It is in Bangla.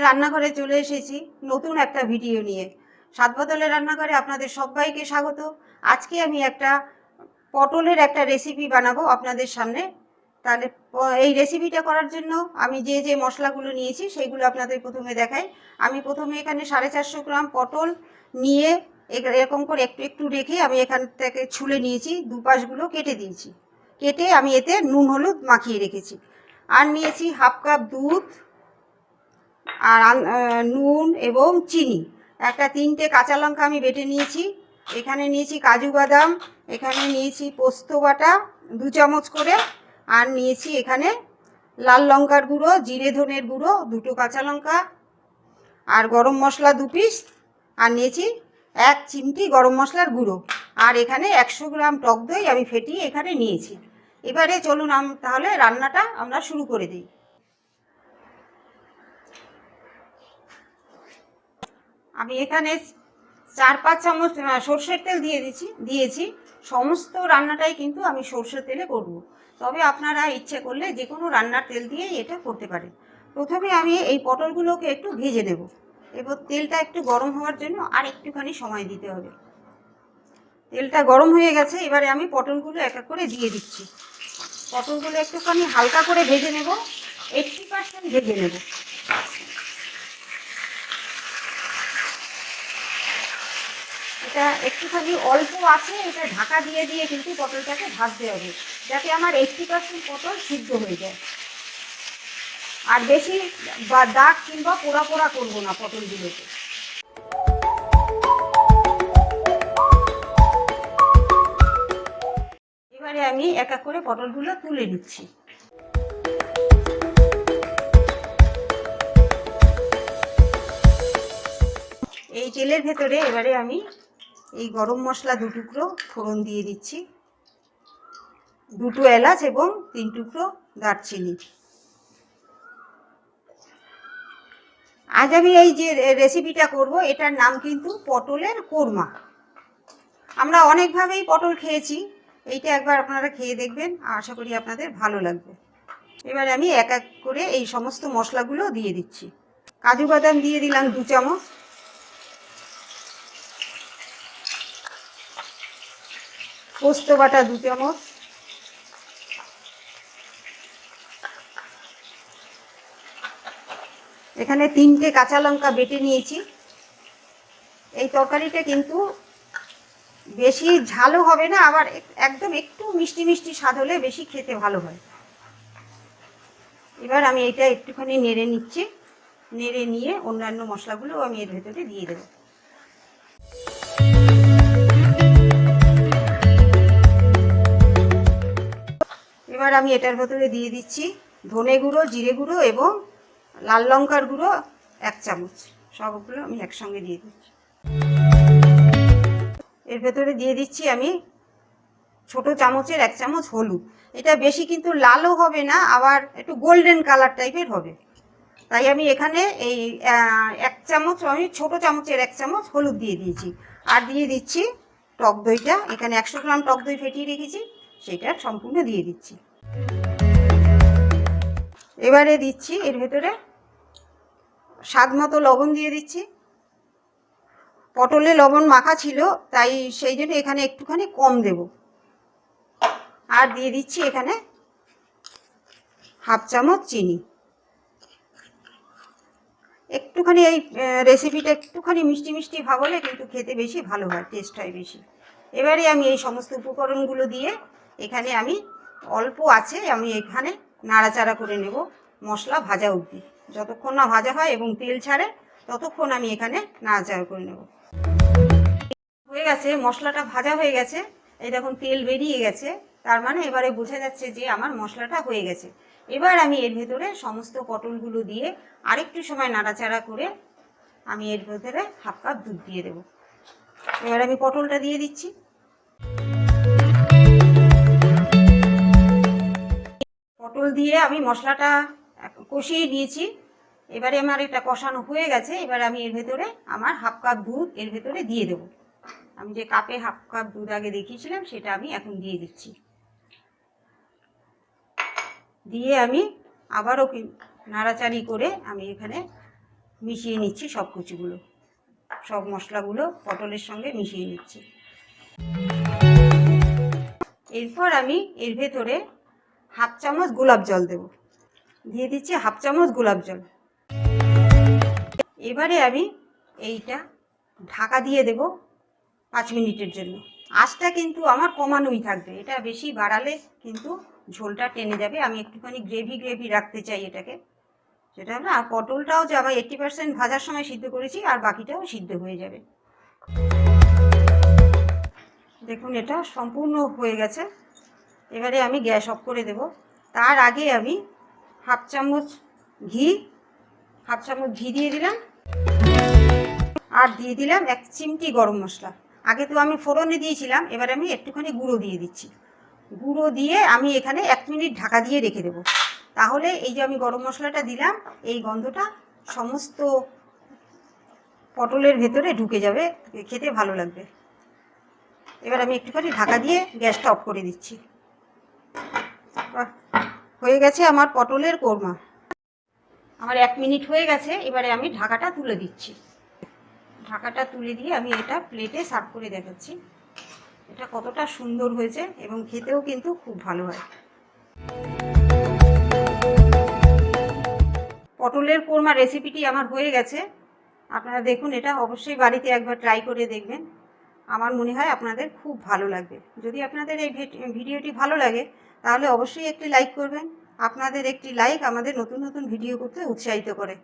রান্নাঘরে চলে এসেছি নতুন একটা ভিডিও নিয়ে। স্বাদবদলের রান্নাঘরে আপনাদের সবাইকে স্বাগত। আজকে আমি একটা পটলের একটা রেসিপি বানাবো আপনাদের সামনে। তাহলে এই রেসিপিটা করার জন্য আমি যে যে মশলাগুলো নিয়েছি সেইগুলো আপনাদের প্রথমে দেখাই। আমি প্রথমে এখানে 450 গ্রাম পটল নিয়ে এরকম করে একটু একটু রেখে আমি এখান থেকে ছুলে নিয়েছি, দুপাশগুলো কেটে দিয়েছি। কেটে আমি এতে নুন হলুদ মাখিয়ে রেখেছি। আর নিয়েছি হাফ কাপ দুধ, আর নুন এবং চিনি, একটা 3টে কাঁচা লঙ্কা আমি বেটে নিয়েছি। এখানে নিয়েছি কাজু বাদাম, এখানে নিয়েছি পোস্ত বাটা 2 চামচ করে, আর নিয়েছি এখানে লাল লঙ্কার গুঁড়ো, জিরে ধনের গুঁড়ো 2টো কাঁচা লঙ্কা, আর গরম মশলা 2 পিস, আর নিয়েছি 1 চিমটি গরম মশলার গুঁড়ো, আর এখানে 100 গ্রাম টক দই আমি ফেটিয়ে এখানে নিয়েছি। এবারে চলুন তাহলে রান্নাটা আমরা শুরু করে দিই। আমি এখানে 4-5 চামচ সর্ষের তেল দিয়েছি। সমস্ত রান্নাটাই কিন্তু আমি সর্ষের তেলে করব, তবে আপনারা ইচ্ছে করলে যে কোনো রান্নার তেল দিয়েই এটা করতে পারেন। প্রথমে আমি এই পটলগুলোকে একটু ভেজে নেব। এবার তেলটা একটু গরম হওয়ার জন্য আর একটুখানি সময় দিতে হবে। তেলটা গরম হয়ে গেছে, এবারে আমি পটলগুলো এক এক করে দিয়ে দিচ্ছি। পটলগুলো একটুখানি হালকা করে ভেজে নেব, 80% ভেজে নেব। এটা একটুখানি অল্প আছে, এটা ঢাকা দিয়ে দিয়ে কিন্তু পটলটাকে ভাজতে হবে, যাতে আমার 80% পটল সিদ্ধ হয়ে যায়। আর বেশি দাগ কিংবা পোড়া পোড়া করবো না পটলগুলোকে। এবারে আমি এক এক করে পটলগুলো তুলে নিচ্ছি। এই তেলের ভেতরে এবারে আমি এই গরম মশলা 2 টুকরো ফোড়ন দিয়ে দিচ্ছি, 2টো এলাচ এবং 3 টুকরো দারচিনি। আজ আমি এই যে রেসিপিটা করব, এটার নাম কিন্তু পটলের কোরমা। আমরা অনেকভাবেই পটল খেয়েছি, এইটা একবার আপনারা খেয়ে দেখবেন, আশা করি আপনাদের ভালো লাগবে। এবার আমি এক এক করে এই সমস্ত মশলাগুলো দিয়ে দিচ্ছি। কাজু বাদাম দিয়ে দিলাম 2 চামচ, পোস্ত বাটা 2 চামচ, এখানে 3টে কাঁচা লঙ্কা বেটে নিয়েছি। এই তরকারিটা কিন্তু বেশি ঝালও হবে না, আবার একদম একটু মিষ্টি মিষ্টি স্বাদ হলে বেশি খেতে ভালো হয়। এবার আমি এটা একটুখানি নেড়ে নিচ্ছি, নেড়ে নিয়ে অন্যান্য মশলাগুলো আমি এর ভেতরে দিয়ে দেব। এবার আমি এটার ভেতরে দিয়ে দিচ্ছি ধনে গুঁড়ো, জিরে গুঁড়ো এবং লাল লঙ্কার গুঁড়ো 1 চামচ। সবগুলো আমি একসঙ্গে দিয়ে দিচ্ছি। এর ভেতরে দিয়ে দিচ্ছি আমি ছোট চামচের 1 চামচ হলুদ। এটা বেশি কিন্তু লালও হবে না, আবার একটু গোল্ডেন কালার টাইপের হবে, তাই আমি এখানে এই 1 চামচ, আমি ছোট চামচের 1 চামচ হলুদ দিয়ে দিয়েছি। আর দিয়ে দিচ্ছি টক দইটা, এখানে 100 গ্রাম টক দই ফেটিয়ে রেখেছি, সেটা সম্পূর্ণ দিয়ে দিচ্ছি। এবারে দিচ্ছি এর ভেতরে স্বাদ মতো লবণ দিয়ে দিচ্ছি। পটলে লবণ মাখা ছিল, তাই সেই জন্য এখানে একটুখানি কম দেব। আর দিয়ে দিচ্ছি এখানে হাফ চামচ চিনি। একটুখানি এই রেসিপিটা একটুখানি মিষ্টি মিষ্টি ভাব হলে কিন্তু খেতে বেশি ভালো হয়, টেস্ট হয় বেশি। এবারে আমি এই সমস্ত উপকরণগুলো দিয়ে এখানে আমি অল্প আছে আমি এখানে নাড়াচাড়া করে নেব মশলা ভাজা অবধি। যতক্ষণ না ভাজা হয় এবং তেল ছাড়ে ততক্ষণ আমি এখানে নাড়াচাড়া করে নেব। হয়ে গেছে, মশলাটা ভাজা হয়ে গেছে, এই দেখুন তেল বেরিয়ে গেছে, তার মানে এবারে বোঝা যাচ্ছে যে আমার মশলাটা হয়ে গেছে। এবার আমি এর ভেতরে সমস্ত পটলগুলো দিয়ে আরেকটু সময় নাড়াচাড়া করে আমি এর ভেতরে হাফ কাপ দুধ দিয়ে দেব। এবার আমি পটলটা দিয়ে দিচ্ছি। পটল দিয়ে আমি মশলাটা কষিয়ে নিয়েছি। এবারে আমার এটা কষানো হয়ে গেছে, এবার আমি এর ভেতরে আমার হাফ কাপ দুধ এর ভেতরে দিয়ে দেব। আমি যে কাপে হাফ কাপ দুধ আগে দেখিয়েছিলাম সেটা আমি এখন দিয়ে দিচ্ছি। দিয়ে আমি আবারও নাড়াচাড়ি করে আমি এখানে মিশিয়ে নিচ্ছি সব কুচিগুলো, সব মশলাগুলো পটলের সঙ্গে মিশিয়ে নিচ্ছি। এরপর আমি এর ভেতরে হাফ চামচ গোলাপ জল দেব, দিয়ে দিচ্ছি হাফ চামচ গোলাপ জল। এবারে আমি এইটা ঢাকা দিয়ে দেব 5 মিনিটের জন্য। আঁচটা কিন্তু আমার কমানোই থাকবে, এটা বেশি বাড়ালে কিন্তু ঝোলটা টেনে যাবে। আমি একটুখানি গ্রেভি রাখতে চাই এটাকে, সেটা না। আর পটলটাও যে আমার 80% ভাজার সময় সিদ্ধ করেছি, আর বাকিটাও সিদ্ধ হয়ে যাবে। দেখুন এটা সম্পূর্ণ হয়ে গেছে। এবারে আমি গ্যাস অফ করে দেব। তার আগে আমি হাফ চামচ ঘি দিয়ে দিলাম, আর দিয়ে দিলাম 1 চিমটি গরম মশলা। আগে তো আমি ফোড়নে দিয়েছিলাম, এবার আমি একটুখানি গুঁড়ো দিয়ে দিচ্ছি। গুঁড়ো দিয়ে আমি এখানে 1 মিনিট ঢাকা দিয়ে রেখে দেবো। তাহলে এই যে আমি গরম মশলাটা দিলাম, এই গন্ধটা সমস্ত পটলের ভেতরে ঢুকে যাবে, খেতে ভালো লাগবে। এবার আমি একটুখানি ঢাকা দিয়ে গ্যাসটা অফ করে দিচ্ছি। হয়ে গেছে আমার পটলের কোরমা। আমার 1 মিনিট হয়ে গেছে। এবারে আমি ঢাকাটা তুলে দিচ্ছি। ঢাকাটা তুলে দিয়ে আমি এটা প্লেটে সার্ভ করে দেখাচ্ছি। এটা কতটা সুন্দর হয়েছে এবং খেতেও কিন্তু খুব ভালো হয়। পটলের কোরমা রেসিপিটি আমার হয়ে গেছে। আপনারা দেখুন, এটা অবশ্যই বাড়িতে একবার ট্রাই করে দেখবেন। আমার মনে হয় আপনাদের খুব ভালো লাগবে। যদি আপনাদের এই ভিডিওটি ভালো লাগে তাহলে অবশ্যই একটি লাইক করবেন। আপনাদের একটি লাইক আমাদের নতুন নতুন ভিডিও করতে উৎসাহিত করে।